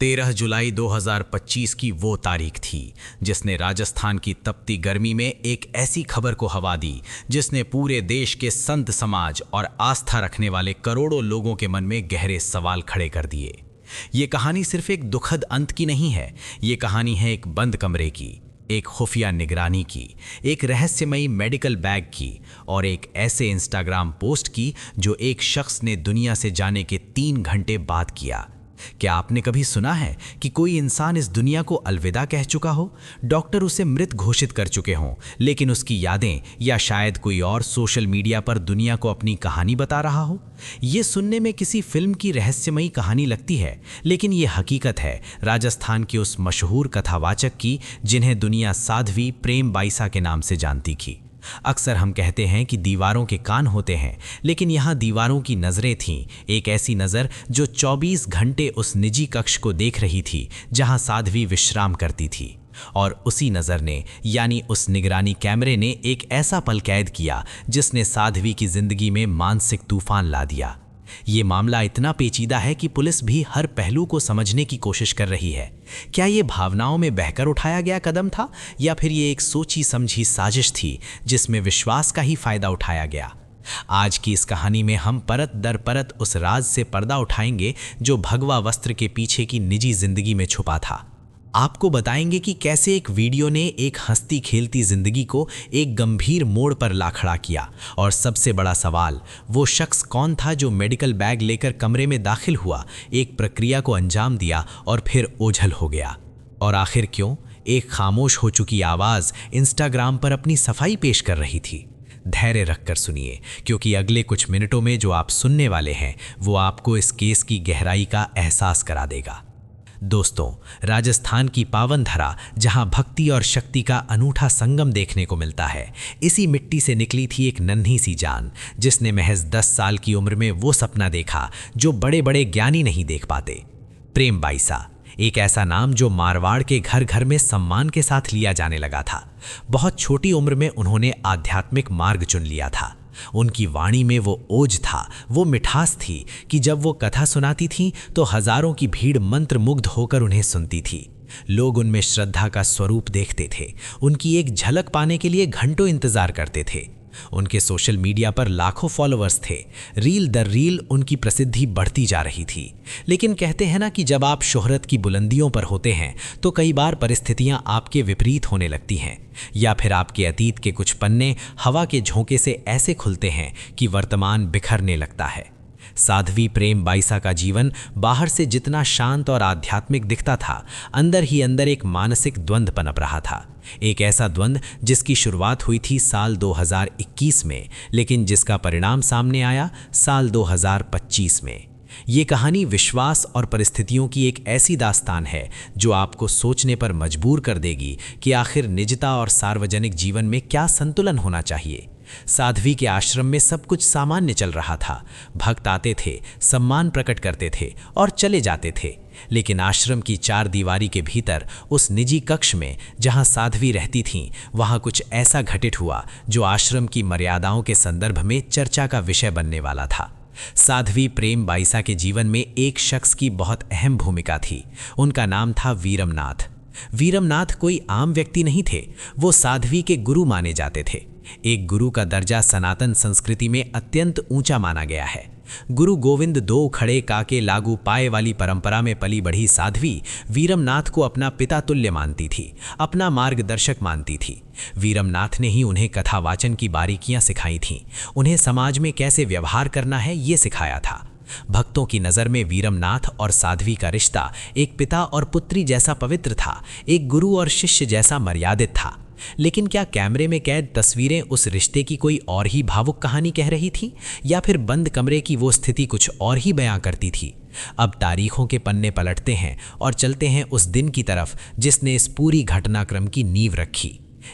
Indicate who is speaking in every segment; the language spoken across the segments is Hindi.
Speaker 1: 13 जुलाई 2025 की वो तारीख थी जिसने राजस्थान की तपती गर्मी में एक ऐसी खबर को हवा दी जिसने पूरे देश के संत समाज और आस्था रखने वाले करोड़ों लोगों के मन में गहरे सवाल खड़े कर दिए। ये कहानी सिर्फ एक दुखद अंत की नहीं है, ये कहानी है एक बंद कमरे की, एक खुफिया निगरानी की, एक रहस्यमयी मेडिकल बैग की और एक ऐसे इंस्टाग्राम पोस्ट की जो एक शख्स ने दुनिया से जाने के 3 घंटे बाद किया। क्या आपने कभी सुना है कि कोई इंसान इस दुनिया को अलविदा कह चुका हो, डॉक्टर उसे मृत घोषित कर चुके हों, लेकिन उसकी यादें या शायद कोई और सोशल मीडिया पर दुनिया को अपनी कहानी बता रहा हो? ये सुनने में किसी फिल्म की रहस्यमयी कहानी लगती है, लेकिन ये हकीकत है राजस्थान के उस मशहूर कथावाचक की जिन्हें दुनिया साध्वी प्रेम बाईसा के नाम से जानती थी। अक्सर हम कहते हैं कि दीवारों के कान होते हैं, लेकिन यहाँ दीवारों की नज़रें थीं, एक ऐसी नज़र जो 24 घंटे उस निजी कक्ष को देख रही थी जहाँ साध्वी विश्राम करती थी। और उसी नज़र ने, यानी उस निगरानी कैमरे ने, एक ऐसा पल कैद किया जिसने साध्वी की जिंदगी में मानसिक तूफान ला दिया। ये मामला इतना पेचीदा है कि पुलिस भी हर पहलू को समझने की कोशिश कर रही है। क्या ये भावनाओं में बहकर उठाया गया कदम था या फिर ये एक सोची समझी साजिश थी जिसमें विश्वास का ही फायदा उठाया गया? आज की इस कहानी में हम परत दर परत उस राज से पर्दा उठाएंगे जो भगवा वस्त्र के पीछे की निजी जिंदगी में छुपा था। आपको बताएंगे कि कैसे एक वीडियो ने एक हंसती खेलती जिंदगी को एक गंभीर मोड़ पर ला खड़ा किया, और सबसे बड़ा सवाल, वो शख्स कौन था जो मेडिकल बैग लेकर कमरे में दाखिल हुआ, एक प्रक्रिया को अंजाम दिया और फिर ओझल हो गया? और आखिर क्यों एक खामोश हो चुकी आवाज़ इंस्टाग्राम पर अपनी सफाई पेश कर रही थी? धैर्य रखकर सुनिए, क्योंकि अगले कुछ मिनटों में जो आप सुनने वाले हैं वो आपको इस केस की गहराई का एहसास करा देगा। दोस्तों, राजस्थान की पावन धरा जहां भक्ति और शक्ति का अनूठा संगम देखने को मिलता है, इसी मिट्टी से निकली थी एक नन्ही सी जान जिसने महज 10 साल की उम्र में वो सपना देखा जो बड़े बड़े ज्ञानी नहीं देख पाते। प्रेम बाईसा, एक ऐसा नाम जो मारवाड़ के घर घर में सम्मान के साथ लिया जाने लगा था। बहुत छोटी उम्र में उन्होंने आध्यात्मिक मार्ग चुन लिया था। उनकी वाणी में वो ओज था, वो मिठास थी कि जब वो कथा सुनाती थीं तो हजारों की भीड़ मंत्रमुग्ध होकर उन्हें सुनती थी। लोग उनमें श्रद्धा का स्वरूप देखते थे, उनकी एक झलक पाने के लिए घंटों इंतजार करते थे। उनके सोशल मीडिया पर लाखों फॉलोअर्स थे, रील दर रील उनकी प्रसिद्धि बढ़ती जा रही थी। लेकिन कहते हैं ना कि जब आप शोहरत की बुलंदियों पर होते हैं तो कई बार परिस्थितियां आपके विपरीत होने लगती हैं, या फिर आपके अतीत के कुछ पन्ने हवा के झोंके से ऐसे खुलते हैं कि वर्तमान बिखरने लगता है। साध्वी प्रेम बाईसा का जीवन बाहर से जितना शांत और आध्यात्मिक दिखता था, अंदर ही अंदर एक मानसिक द्वंद्व पनप रहा था। एक ऐसा द्वंद्व जिसकी शुरुआत हुई थी साल 2021 में, लेकिन जिसका परिणाम सामने आया साल 2025 में। ये कहानी विश्वास और परिस्थितियों की एक ऐसी दास्तान है जो आपको सोचने पर मजबूर कर देगी कि आखिर निजता और सार्वजनिक जीवन में क्या संतुलन होना चाहिए। साध्वी के आश्रम में सब कुछ सामान्य चल रहा था। भक्त आते थे, सम्मान प्रकट करते थे और चले जाते थे। लेकिन आश्रम की 4 दीवारी के भीतर, उस निजी कक्ष में जहां साध्वी रहती थीं, वहां कुछ ऐसा घटित हुआ जो आश्रम की मर्यादाओं के संदर्भ में चर्चा का विषय बनने वाला था। साध्वी प्रेम बाईसा के जीवन में एक शख्स की बहुत अहम भूमिका थी। उनका नाम था वीरमनाथ। वीरमनाथ कोई आम व्यक्ति नहीं थे, वो साध्वी के गुरु माने जाते थे। एक गुरु का दर्जा सनातन संस्कृति में अत्यंत ऊंचा माना गया है। गुरु गोविंद 2 खड़े काके लागू पाए वाली परंपरा में पली बढ़ी साध्वी वीरमनाथ को अपना पिता तुल्य मानती थी, अपना मार्गदर्शक मानती थी। वीरमनाथ ने ही उन्हें कथावाचन की बारीकियां सिखाई थीं, उन्हें समाज में कैसे व्यवहार करना है ये सिखाया था। भक्तों की नज़र में वीरमनाथ और साध्वी का रिश्ता एक पिता और पुत्री जैसा पवित्र था, एक गुरु और शिष्य जैसा मर्यादित था। लेकिन क्या कैमरे में कैद तस्वीरें उस रिश्ते की कोई और ही भावुक कहानी कह रही थी, या फिर बंद कमरे की वो स्थिति कुछ और ही बयां करती थी? अब तारीखों के पन्ने पलटते हैं और चलते हैं उस दिन की तरफ जिसने इस पूरी घटनाक्रम की नींव रखी।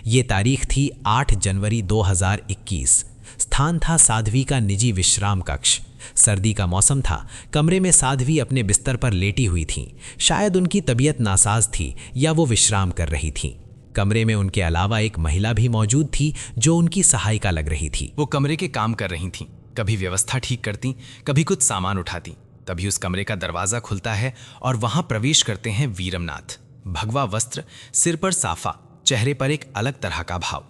Speaker 1: ये तारीख थी 8 जनवरी 2021। स्थान था साध्वी का निजी विश्राम कक्ष। सर्दी का मौसम था। कमरे में साध्वी अपने बिस्तर पर लेटी हुई थीं। शायद उनकी तबीयत नासाज थी या वो विश्राम कर रही थीं। कमरे में उनके अलावा एक महिला भी मौजूद थी जो उनकी सहायिका लग रही थी।
Speaker 2: वो कमरे के काम कर रही थीं, कभी व्यवस्था ठीक करती, कभी कुछ सामान उठाती।
Speaker 1: तभी उस कमरे का दरवाज़ा खुलता है और वहां प्रवेश करते हैं वीरमनाथ। भगवा वस्त्र, सिर पर साफा, चेहरे पर एक अलग तरह का भाव।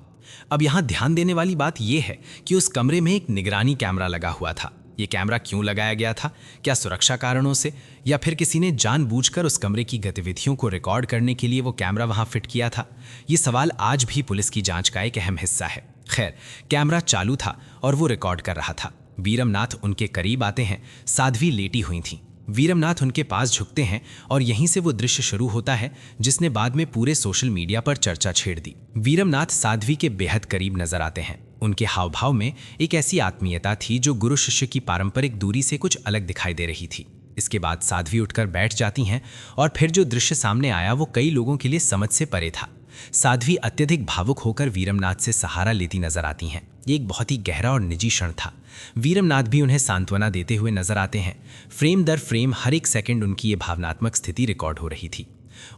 Speaker 1: अब यहाँ ध्यान देने वाली बात यह है कि उस कमरे में एक निगरानी कैमरा लगा हुआ था। ये कैमरा क्यों लगाया गया था? क्या सुरक्षा कारणों से, या फिर किसी ने जानबूझकर उस कमरे की गतिविधियों को रिकॉर्ड करने के लिए वो कैमरा वहां फिट किया था? ये सवाल आज भी पुलिस की जांच का एक अहम हिस्सा है। खैर, कैमरा चालू था और वो रिकॉर्ड कर रहा था। वीरमनाथ उनके करीब आते हैं। साध्वी लेटी हुई थी। वीरमनाथ उनके पास झुकते हैं और यहीं से वो दृश्य शुरू होता है जिसने बाद में पूरे सोशल मीडिया पर चर्चा छेड़ दी। वीरमनाथ साध्वी के बेहद करीब नजर आते हैं। उनके हाव भाव में एक ऐसी आत्मीयता थी जो गुरु शिष्य की पारंपरिक दूरी से कुछ अलग दिखाई दे रही थी। इसके बाद साध्वी उठकर बैठ जाती हैं और फिर जो दृश्य सामने आया वो कई लोगों के लिए समझ से परे था। साध्वी अत्यधिक भावुक होकर वीरमनाथ से सहारा लेती नजर आती हैं। ये एक बहुत ही गहरा और निजी क्षण था। वीरमनाथ भी उन्हें सांत्वना देते हुए नजर आते हैं। फ्रेम दर फ्रेम हर एक सेकंड उनकी ये भावनात्मक स्थिति रिकॉर्ड हो रही थी।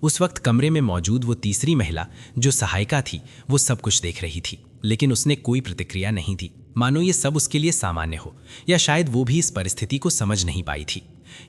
Speaker 1: उस वक्त कमरे में मौजूद वो तीसरी महिला जो सहायिका थी वो सब कुछ देख रही थी, लेकिन उसने कोई प्रतिक्रिया नहीं दी, मानो ये सब उसके लिए सामान्य हो, या शायद वो भी इस परिस्थिति को समझ नहीं पाई थी।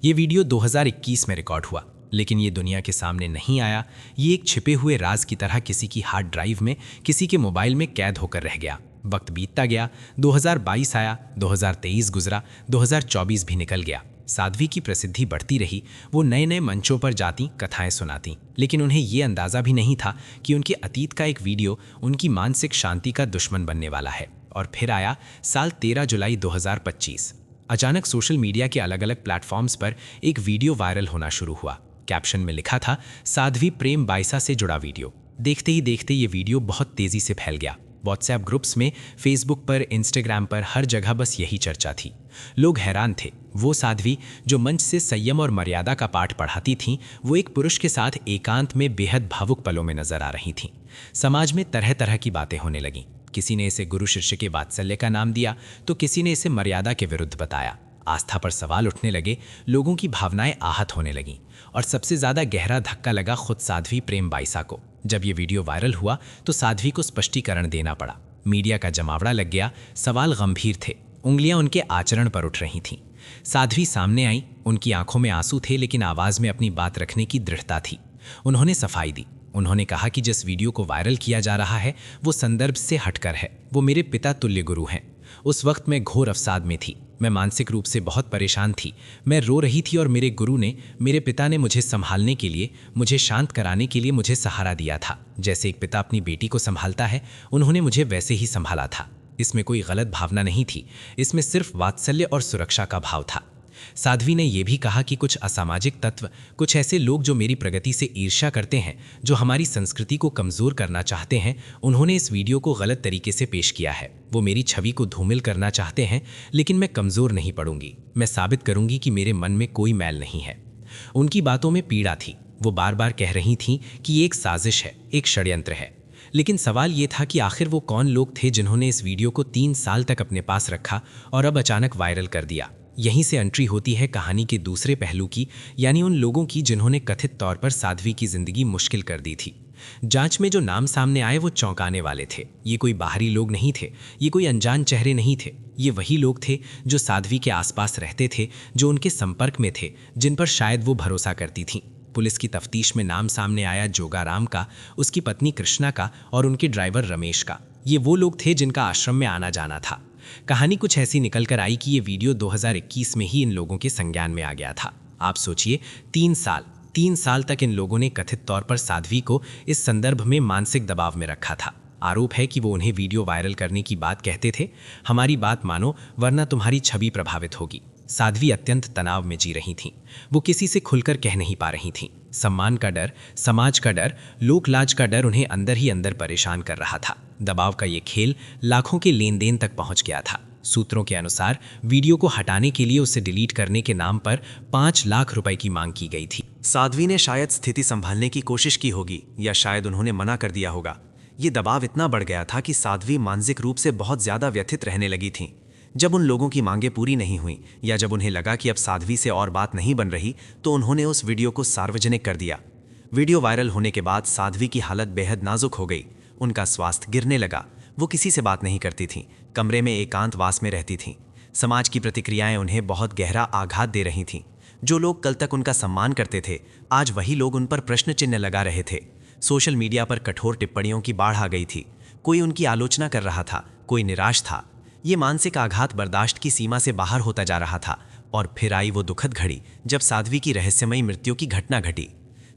Speaker 1: ये वीडियो 2021 में रिकॉर्ड हुआ, लेकिन ये दुनिया के सामने नहीं आया। ये एक छिपे हुए राज की तरह किसी की हार्ड ड्राइव में, किसी के मोबाइल में कैद होकर रह गया। वक्त बीतता गया, 2022 आया, 2023 गुजरा, 2024 भी निकल गया। साध्वी की प्रसिद्धि बढ़ती रही। वो नए नए मंचों पर जाती, कथाएं सुनाती, लेकिन उन्हें ये अंदाज़ा भी नहीं था कि उनके अतीत का एक वीडियो उनकी मानसिक शांति का दुश्मन बनने वाला है। और फिर आया साल 13 जुलाई 2025। अचानक सोशल मीडिया के अलग अलग प्लेटफॉर्म्स पर एक वीडियो वायरल होना शुरू हुआ। कैप्शन में लिखा था, साध्वी प्रेम बाइसा से जुड़ा वीडियो। देखते ही देखते ये वीडियो बहुत तेज़ी से फैल गया। व्हाट्सएप ग्रुप्स में, फेसबुक पर, इंस्टाग्राम पर, हर जगह बस यही चर्चा थी। लोग हैरान थे। वो साध्वी जो मंच से संयम और मर्यादा का पाठ पढ़ाती थीं, वो एक पुरुष के साथ एकांत में बेहद भावुक पलों में नजर आ रही थीं। समाज में तरह तरह की बातें होने लगीं। किसी ने इसे गुरु शिष्य के वात्सल्य का नाम दिया, तो किसी ने इसे मर्यादा के विरुद्ध बताया। आस्था पर सवाल उठने लगे, लोगों की भावनाएं आहत होने लगीं। और सबसे ज्यादा गहरा धक्का लगा खुद साध्वी प्रेम बाइसा को। जब ये वीडियो वायरल हुआ तो साध्वी को स्पष्टीकरण देना पड़ा। मीडिया का जमावड़ा लग गया। सवाल गंभीर थे, उंगलियां उनके आचरण पर उठ रही थीं। साध्वी सामने आई। उनकी आंखों में आंसू थे, लेकिन आवाज में अपनी बात रखने की दृढ़ता थी। उन्होंने सफाई दी। उन्होंने कहा कि जिस वीडियो को वायरल किया जा रहा है वो संदर्भ से हटकर है। वो मेरे पिता तुल्य गुरु हैं। उस वक्त मैं घोर अवसाद में थी। मैं मानसिक रूप से बहुत परेशान थी। मैं रो रही थी और मेरे गुरु ने, मेरे पिता ने मुझे संभालने के लिए, मुझे शांत कराने के लिए मुझे सहारा दिया था। जैसे एक पिता अपनी बेटी को संभालता है, उन्होंने मुझे वैसे ही संभाला था। इसमें कोई गलत भावना नहीं थी। इसमें सिर्फ वात्सल्य और सुरक्षा का भाव था। साध्वी ने यह भी कहा कि कुछ असामाजिक तत्व, कुछ ऐसे लोग जो मेरी प्रगति से ईर्ष्या करते हैं, जो हमारी संस्कृति को कमजोर करना चाहते हैं, उन्होंने इस वीडियो को गलत तरीके से पेश किया है। वो मेरी छवि को धूमिल करना चाहते हैं, लेकिन मैं कमजोर नहीं पड़ूंगी। मैं साबित करूंगी कि मेरे मन में कोई मैल नहीं है। उनकी बातों में पीड़ा थी। वो बार बार कह रही थीं कि ये एक साजिश है, एक षड्यंत्र है। लेकिन सवाल ये था कि आखिर वो कौन लोग थे जिन्होंने इस वीडियो को 3 साल तक अपने पास रखा और अब अचानक वायरल कर दिया। यहीं से एंट्री होती है कहानी के दूसरे पहलू की, यानी उन लोगों की जिन्होंने कथित तौर पर साध्वी की जिंदगी मुश्किल कर दी थी। जांच में जो नाम सामने आए वो चौंकाने वाले थे। ये कोई बाहरी लोग नहीं थे, ये कोई अनजान चेहरे नहीं थे। ये वही लोग थे जो साध्वी के आसपास रहते थे, जो उनके संपर्क में थे, जिन पर शायद वो भरोसा करती थीं। पुलिस की तफ्तीश में नाम सामने आया जोगाराम का, उसकी पत्नी कृष्णा का और उनके ड्राइवर रमेश का। ये वो लोग थे जिनका आश्रम में आना जाना था। कहानी कुछ ऐसी निकल कर आई कि ये वीडियो 2021 में ही इन लोगों के संज्ञान में आ गया था। आप सोचिए, 3 साल तक इन लोगों ने कथित तौर पर साध्वी को इस संदर्भ में मानसिक दबाव में रखा था। आरोप है कि वो उन्हें वीडियो वायरल करने की बात कहते थे, हमारी बात मानो वरना तुम्हारी छवि प्रभावित होगी। साध्वी अत्यंत तनाव में जी रही थीं। वो किसी से खुलकर कह नहीं पा रही थीं। सम्मान का डर, समाज का डर, लोक लाज का डर उन्हें अंदर ही अंदर परेशान कर रहा था। दबाव का ये खेल लाखों के लेन देन तक पहुंच गया था। सूत्रों के अनुसार वीडियो को हटाने के लिए उसे डिलीट करने के नाम पर 5 लाख रुपए की मांग की गई थी।
Speaker 2: साध्वी ने शायद स्थिति संभालने की कोशिश की होगी, या शायद उन्होंने मना कर दिया होगा। ये दबाव इतना बढ़ गया था कि साध्वी मानसिक रूप से बहुत ज्यादा व्यथित रहने लगी थीं। जब उन लोगों की मांगें पूरी नहीं हुई, या जब उन्हें लगा कि अब साध्वी से और बात नहीं बन रही, तो उन्होंने उस वीडियो को सार्वजनिक कर दिया। वीडियो वायरल होने के बाद साध्वी की हालत बेहद नाजुक हो गई। उनका स्वास्थ्य गिरने लगा। वो किसी से बात नहीं करती थीं, कमरे में एकांतवास में रहती थीं। समाज की प्रतिक्रियाएं उन्हें बहुत गहरा आघात दे रही थीं। जो लोग कल तक उनका सम्मान करते थे, आज वही लोग उन पर प्रश्न चिन्ह लगा रहे थे। सोशल मीडिया पर कठोर टिप्पणियों की बाढ़ आ गई थी। कोई उनकी आलोचना कर रहा था, कोई निराश था। ये मानसिक आघात बर्दाश्त की सीमा से बाहर होता जा रहा था। और फिर आई वो दुखद घड़ी जब साध्वी की रहस्यमयी मृत्यु की घटना घटी।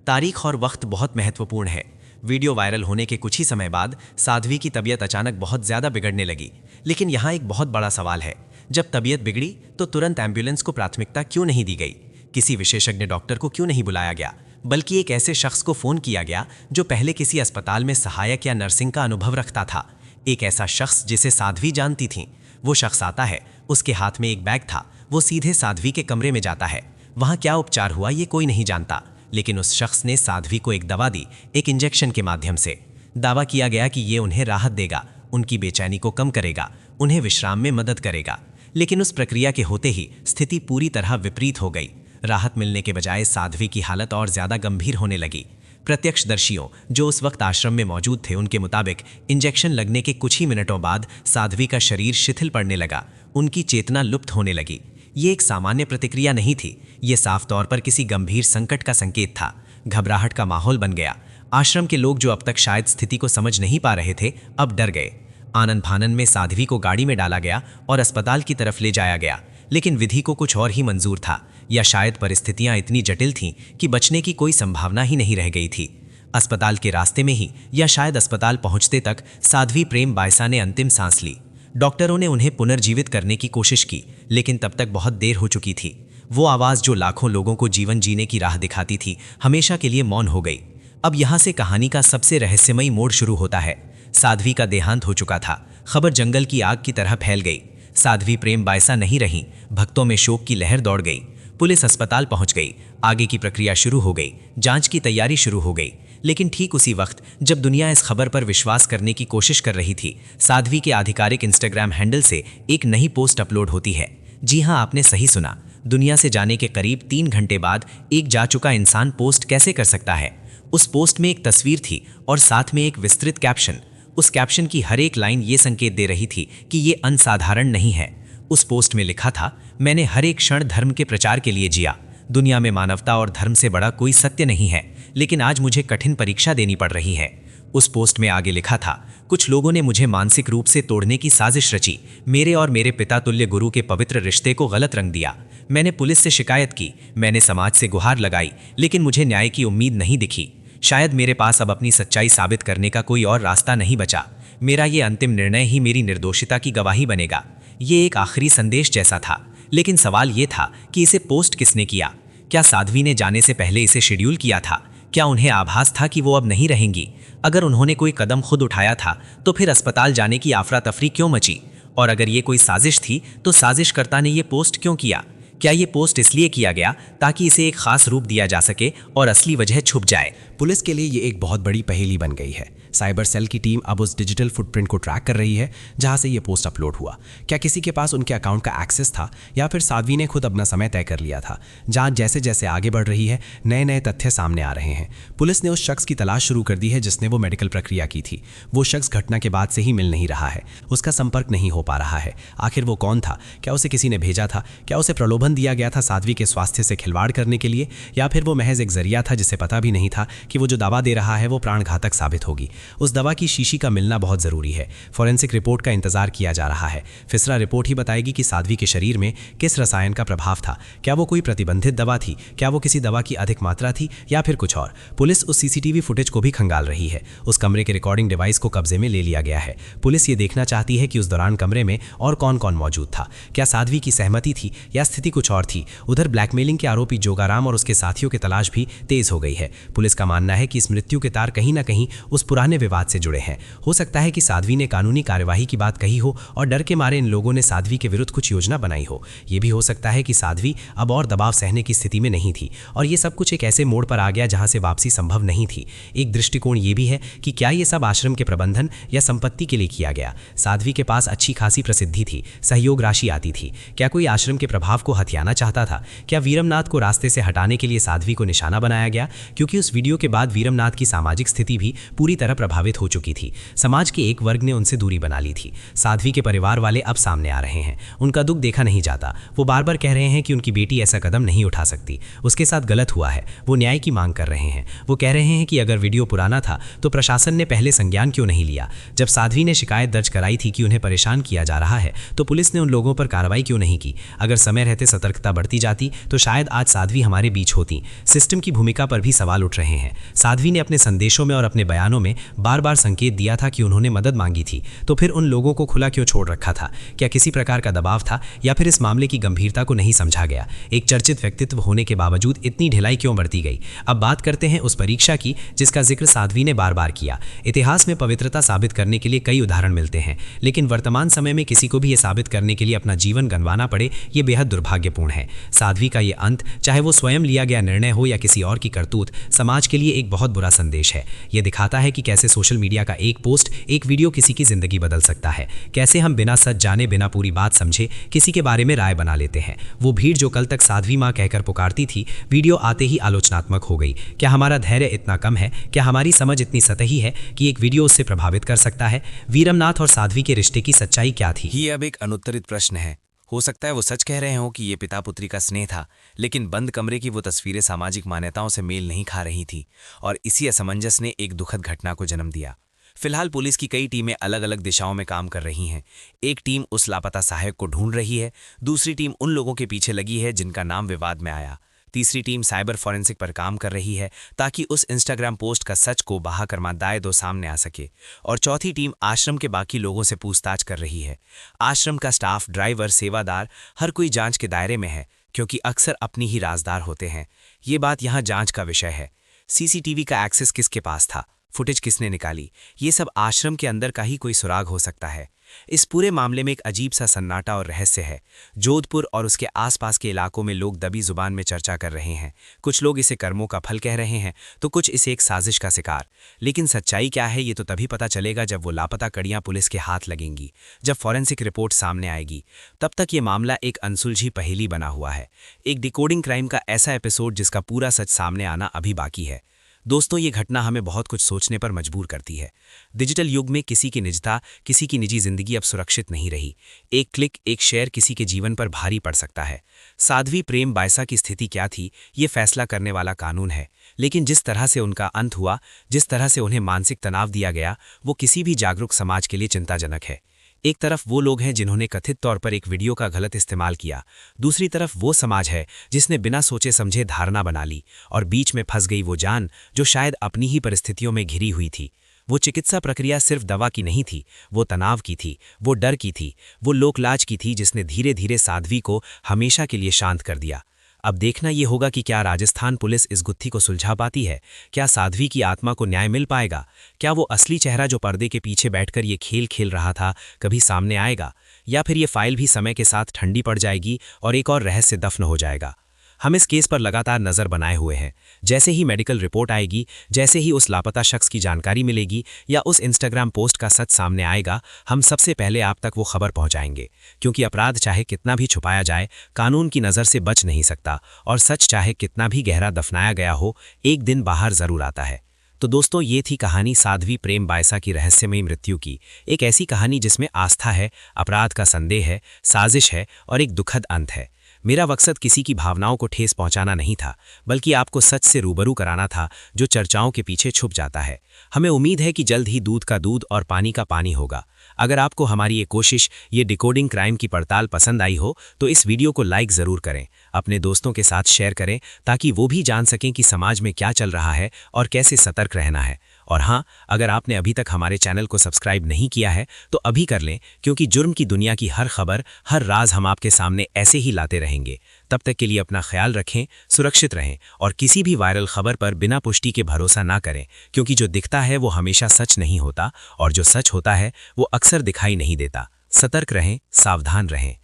Speaker 2: तारीख और वक्त बहुत महत्वपूर्ण है। वीडियो वायरल होने के कुछ ही समय बाद साध्वी की तबीयत अचानक बहुत ज़्यादा बिगड़ने लगी। लेकिन यहाँ एक बहुत बड़ा सवाल है, जब तबीयत बिगड़ी तो तुरंत एम्बुलेंस को प्राथमिकता क्यों नहीं दी गई? किसी विशेषज्ञ डॉक्टर को क्यों नहीं बुलाया गया, बल्कि एक ऐसे शख्स को फ़ोन किया गया जो पहले किसी अस्पताल में सहायक या नर्सिंग का अनुभव रखता था? एक ऐसा शख्स जिसे साध्वी जानती थी। वो शख्स आता है, उसके हाथ में एक बैग था, वो सीधे साध्वी के कमरे में जाता है। वहाँ क्या उपचार हुआ ये कोई नहीं जानता, लेकिन उस शख्स ने साध्वी को एक दवा दी, एक इंजेक्शन के माध्यम से। दावा किया गया कि ये उन्हें राहत देगा, उनकी बेचैनी को कम करेगा, उन्हें विश्राम में मदद करेगा। लेकिन उस प्रक्रिया के होते ही स्थिति पूरी तरह विपरीत हो गई। राहत मिलने के बजाय साध्वी की हालत और ज़्यादा गंभीर होने लगी। प्रत्यक्षदर्शियों जो उस वक्त आश्रम में मौजूद थे, उनके मुताबिक इंजेक्शन लगने के कुछ ही मिनटों बाद साध्वी का शरीर शिथिल पड़ने लगा, उनकी चेतना लुप्त होने लगी। ये एक सामान्य प्रतिक्रिया नहीं थी, ये साफ तौर पर किसी गंभीर संकट का संकेत था। घबराहट का माहौल बन गया। आश्रम के लोग जो अब तक शायद स्थिति को समझ नहीं पा रहे थे, अब डर गए। आनन फानन में साध्वी को गाड़ी में डाला गया और अस्पताल की तरफ ले जाया गया। लेकिन विधि को कुछ और ही मंजूर था, या शायद परिस्थितियां इतनी जटिल थीं कि बचने की कोई संभावना ही नहीं रह गई थी। अस्पताल के रास्ते में ही, या शायद अस्पताल पहुंचते तक, साध्वी प्रेम बायसा ने अंतिम सांस ली। डॉक्टरों ने उन्हें पुनर्जीवित करने की कोशिश की, लेकिन तब तक बहुत देर हो चुकी थी। वो आवाज़ जो लाखों लोगों को जीवन जीने की राह दिखाती थी, हमेशा के लिए मौन हो गई। अब यहाँ से कहानी का सबसे रहस्यमयी मोड़ शुरू होता है। साध्वी का देहांत हो चुका था। खबर जंगल की आग की तरह फैल गई। साध्वी प्रेम बायसा नहीं रही। भक्तों में शोक की लहर दौड़ गई। पुलिस अस्पताल पहुंच गई। आगे की प्रक्रिया शुरू हो गई। जांच की तैयारी शुरू हो गई। लेकिन ठीक उसी वक्त जब दुनिया इस खबर पर विश्वास करने की कोशिश कर रही थी, साध्वी के आधिकारिक इंस्टाग्राम हैंडल से एक नई पोस्ट अपलोड होती है। जी हाँ, आपने सही सुना। दुनिया से जाने के करीब 3 घंटे बाद एक जा चुका इंसान पोस्ट कैसे कर सकता है? उस पोस्ट में एक तस्वीर थी और साथ में एक विस्तृत कैप्शन। उस कैप्शन की हर एक लाइन ये संकेत दे रही थी कि ये अनसाधारण नहीं है। उस पोस्ट में लिखा था, मैंने हर एक क्षण धर्म के प्रचार के लिए जिया। दुनिया में मानवता और धर्म से बड़ा कोई सत्य नहीं है, लेकिन आज मुझे कठिन परीक्षा देनी पड़ रही है। उस पोस्ट में आगे लिखा था, कुछ लोगों ने मुझे मानसिक रूप से तोड़ने की साजिश रची। मेरे और मेरे पिता तुल्य गुरु के पवित्र रिश्ते को गलत रंग दिया। मैंने पुलिस से शिकायत की, मैंने समाज से गुहार लगाई, लेकिन मुझे न्याय की उम्मीद नहीं दिखी। शायद मेरे पास अब अपनी सच्चाई साबित करने का कोई और रास्ता नहीं बचा। मेरा ये अंतिम निर्णय ही मेरी निर्दोषिता की गवाही बनेगा। ये एक आखिरी संदेश जैसा था, लेकिन सवाल ये था कि इसे पोस्ट किसने किया? क्या साध्वी ने जाने से पहले इसे शेड्यूल किया था? क्या उन्हें आभास था कि वो अब नहीं रहेंगी? अगर उन्होंने कोई कदम खुद उठाया था, तो फिर अस्पताल जाने की अफरा तफरी क्यों मची? और अगर ये कोई साजिश थी, तो साजिशकर्ता ने ये पोस्ट क्यों किया? क्या ये पोस्ट इसलिए किया गया ताकि इसे एक खास रूप दिया जा सके और असली वजह छुप जाए?
Speaker 3: पुलिस के लिए ये एक बहुत बड़ी पहेली बन गई है। साइबर सेल की टीम अब उस डिजिटल फुटप्रिंट को ट्रैक कर रही है जहां से ये पोस्ट अपलोड हुआ। क्या किसी के पास उनके अकाउंट का एक्सेस था, या फिर साध्वी ने खुद अपना समय तय कर लिया था? जांच जैसे जैसे आगे बढ़ रही है, नए नए तथ्य सामने आ रहे हैं। पुलिस ने उस शख्स की तलाश शुरू कर दी है जिसने वो मेडिकल प्रक्रिया की थी। वो शख्स घटना के बाद से ही मिल नहीं रहा है, उसका संपर्क नहीं हो पा रहा है। आखिर वो कौन था? क्या उसे किसी ने भेजा था? क्या उसे प्रलोभन दिया गया था साध्वी के स्वास्थ्य से खिलवाड़ करने के लिए, या फिर वो महज एक जरिया था जिसे पता भी नहीं था कि वो जो दवा दे रहा है वो प्राणघातक साबित होगी? उस दवा की शीशी का मिलना बहुत जरूरी है। फॉरेंसिक रिपोर्ट का इंतजार किया जा रहा है। फिसरा रिपोर्ट ही बताएगी कि साध्वी के शरीर में किस रसायन का प्रभाव था। क्या वो कोई प्रतिबंधित दवा थी? क्या वो किसी दवा की अधिक मात्रा थी, या फिर कुछ और? पुलिस उस सीसीटीवी फुटेज को भी खंगाल रही है। उस कमरे के रिकॉर्डिंग डिवाइस को कब्जे में ले लिया गया है। पुलिस ये देखना चाहती है कि उस दौरान कमरे में और कौन कौन मौजूद था। क्या साध्वी की सहमति थी या स्थिति कुछ और थी? उधर ब्लैकमेलिंग के आरोपी जोगाराम और उसके साथियों की तलाश भी तेज हो गई है। पुलिस का मानना है कि इस मृत्यु के तार कहीं ना कहीं उस पुराने विवाद से जुड़े हैं। हो सकता है कि साध्वी ने कानूनी कार्यवाही की बात कही हो और डर के मारे इन लोगों ने साध्वी के विरुद्ध कुछ योजना बनाई हो। यह भी हो सकता है कि साध्वी अब और दबाव सहने की स्थिति में नहीं थी और ये सब कुछ एक ऐसे मोड़ पर आ गया जहां से वापसी संभव नहीं थी। एक दृष्टिकोण ये भी है कि क्या ये सब आश्रम के प्रबंधन या संपत्ति के लिए किया गया? साध्वी के पास अच्छी खासी प्रसिद्धि थी, सहयोग राशि आती थी। क्या कोई आश्रम के प्रभाव को बख्तियाना चाहता था? क्या वीरमनाथ को रास्ते से हटाने के लिए साध्वी को निशाना बनाया गया? क्योंकि उस वीडियो के बाद वीरमनाथ की सामाजिक स्थिति भी पूरी तरह प्रभावित हो चुकी थी। समाज के एक वर्ग ने उनसे दूरी बना ली थी। साध्वी के परिवार वाले अब सामने आ रहे हैं। उनका दुख देखा नहीं जाता। वो बार बार कह रहे हैं कि उनकी बेटी ऐसा कदम नहीं उठा सकती, उसके साथ गलत हुआ है। वो न्याय की मांग कर रहे हैं। वो कह रहे हैं कि अगर वीडियो पुराना था तो प्रशासन ने पहले संज्ञान क्यों नहीं लिया? जब साध्वी ने शिकायत दर्ज कराई थी कि उन्हें परेशान किया जा रहा है तो पुलिस ने उन लोगों पर कार्रवाई क्यों नहीं की? अगर समय रहते सतर्कता बढ़ती जाती तो शायद आज साध्वी हमारे बीच होती। सिस्टम की भूमिका पर भी सवाल उठ रहे हैं। साध्वी ने अपने संदेशों में और अपने बयानों में बार बार संकेत दिया था कि उन्होंने मदद मांगी थी, तो फिर उन लोगों को खुला क्यों छोड़ रखा था? क्या किसी प्रकार का दबाव था या फिर इस मामले की गंभीरता को नहीं समझा गया? एक चर्चित व्यक्तित्व होने के बावजूद इतनी ढिलाई क्यों बरती गई? अब बात करते हैं उस परीक्षा की जिसका जिक्र साध्वी ने बार बार किया। इतिहास में पवित्रता साबित करने के लिए कई उदाहरण मिलते हैं, लेकिन वर्तमान समय में किसी को भी ये साबित करने के लिए अपना जीवन गंवाना पड़े, ये बेहद दुर्भाग्यपूर्ण है। साध्वी का ये अंत, चाहे वो स्वयं लिया गया निर्णय हो या किसी और की करतूत, समाज के लिए एक बहुत बुरा संदेश है। ये दिखाता है कि कैसे सोशल मीडिया का एक पोस्ट, एक वीडियो किसी की जिंदगी बदल सकता है। कैसे हम बिना सच जाने, बिना पूरी बात समझे किसी के बारे में राय बना लेते हैं। वो भीड़ जो कल तक साध्वी माँ कहकर पुकारती थी, वीडियो आते ही आलोचनात्मक हो गई। क्या हमारा धैर्य इतना कम है? क्या हमारी समझ इतनी सतही है कि एक वीडियो उससे प्रभावित कर सकता है? वीरमनाथ और साध्वी के रिश्ते की सच्चाई क्या थी?
Speaker 4: ये अब एक अनुत्तरित प्रश्न है। हो सकता है वो सच कह रहे हों कि ये पिता पुत्री का स्नेह था, लेकिन बंद कमरे की वो तस्वीरें सामाजिक मान्यताओं से मेल नहीं खा रही थी और इसी असमंजस ने एक दुखद घटना को जन्म दिया। फिलहाल पुलिस की कई टीमें अलग अलग दिशाओं में काम कर रही हैं। एक टीम उस लापता सहायक को ढूंढ रही है, दूसरी टीम उन लोगों के पीछे लगी है जिनका नाम विवाद में आया, तीसरी टीम साइबर फॉरेंसिक पर काम कर रही है ताकि उस इंस्टाग्राम पोस्ट का सच को बहाकर दाए-दो सामने आ सके, और चौथी टीम आश्रम के बाकी लोगों से पूछताछ कर रही है। आश्रम का स्टाफ, ड्राइवर, सेवादार, हर कोई जांच के दायरे में है क्योंकि अक्सर अपनी ही राजदार होते हैं। ये बात यहाँ जांच का विषय है। सीसीटीवी का एक्सेस किसके पास था, फुटेज किसने निकाली, ये सब आश्रम के अंदर का ही कोई सुराग हो सकता है। इस पूरे मामले में एक अजीब सा सन्नाटा और रहस्य है। जोधपुर और उसके आसपास के इलाकों में लोग दबी जुबान में चर्चा कर रहे हैं। कुछ लोग इसे कर्मों का फल कह रहे हैं तो कुछ इसे एक साजिश का शिकार। लेकिन सच्चाई क्या है ये तो तभी पता चलेगा जब वो लापता कड़ियां पुलिस के हाथ लगेंगी, जब फॉरेंसिक रिपोर्ट सामने आएगी। तब तक ये मामला एक अनसुलझी पहेली बना हुआ है, एक डिकोडिंग क्राइम का ऐसा एपिसोड जिसका पूरा सच सामने आना अभी बाकी है। दोस्तों, ये घटना हमें बहुत कुछ सोचने पर मजबूर करती है। डिजिटल युग में किसी की निजता, किसी की निजी जिंदगी अब सुरक्षित नहीं रही। एक क्लिक, एक शेयर किसी के जीवन पर भारी पड़ सकता है। साध्वी प्रेम बायसा की स्थिति क्या थी, ये फैसला करने वाला कानून है, लेकिन जिस तरह से उनका अंत हुआ, जिस तरह से उन्हें मानसिक तनाव दिया गया, वो किसी भी जागरूक समाज के लिए चिंताजनक है। एक तरफ वो लोग हैं जिन्होंने कथित तौर पर एक वीडियो का गलत इस्तेमाल किया, दूसरी तरफ वो समाज है जिसने बिना सोचे समझे धारणा बना ली, और बीच में फंस गई वो जान जो शायद अपनी ही परिस्थितियों में घिरी हुई थी। वो चिकित्सा प्रक्रिया सिर्फ दवा की नहीं थी, वो तनाव की थी, वो डर की थी, वो लोकलाज की थी जिसने धीरे धीरे साध्वी को हमेशा के लिए शांत कर दिया। अब देखना ये होगा कि क्या राजस्थान पुलिस इस गुत्थी को सुलझा पाती है। क्या साध्वी की आत्मा को न्याय मिल पाएगा? क्या वो असली चेहरा जो पर्दे के पीछे बैठकर ये खेल खेल रहा था कभी सामने आएगा, या फिर ये फाइल भी समय के साथ ठंडी पड़ जाएगी और एक और रहस्य दफन हो जाएगा? हम इस केस पर लगातार नज़र बनाए हुए हैं। जैसे ही मेडिकल रिपोर्ट आएगी, जैसे ही उस लापता शख्स की जानकारी मिलेगी या उस इंस्टाग्राम पोस्ट का सच सामने आएगा, हम सबसे पहले आप तक वो खबर पहुंचाएंगे। क्योंकि अपराध चाहे कितना भी छुपाया जाए, कानून की नज़र से बच नहीं सकता, और सच चाहे कितना भी गहरा दफनाया गया हो, एक दिन बाहर ज़रूर आता है। तो दोस्तों, ये थी कहानी साध्वी प्रेम बायसा की रहस्यमयी मृत्यु की। एक ऐसी कहानी जिसमें आस्था है, अपराध का संदेह है, साजिश है और एक दुखद अंत है। मेरा मकसद किसी की भावनाओं को ठेस पहुंचाना नहीं था, बल्कि आपको सच से रूबरू कराना था जो चर्चाओं के पीछे छुप जाता है। हमें उम्मीद है कि जल्द ही दूध का दूध और पानी का पानी होगा। अगर आपको हमारी ये कोशिश, ये डिकोडिंग क्राइम की पड़ताल पसंद आई हो तो इस वीडियो को लाइक ज़रूर करें, अपने दोस्तों के साथ शेयर करें ताकि वो भी जान सकें कि समाज में क्या चल रहा है और कैसे सतर्क रहना है। और हाँ, अगर आपने अभी तक हमारे चैनल को सब्सक्राइब नहीं किया है तो अभी कर लें, क्योंकि जुर्म की दुनिया की हर खबर, हर राज हम आपके सामने ऐसे ही लाते रहेंगे। तब तक के लिए अपना ख्याल रखें, सुरक्षित रहें और किसी भी वायरल खबर पर बिना पुष्टि के भरोसा ना करें, क्योंकि जो दिखता है वो हमेशा सच नहीं होता और जो सच होता है वो अक्सर दिखाई नहीं देता। सतर्क रहें, सावधान रहें।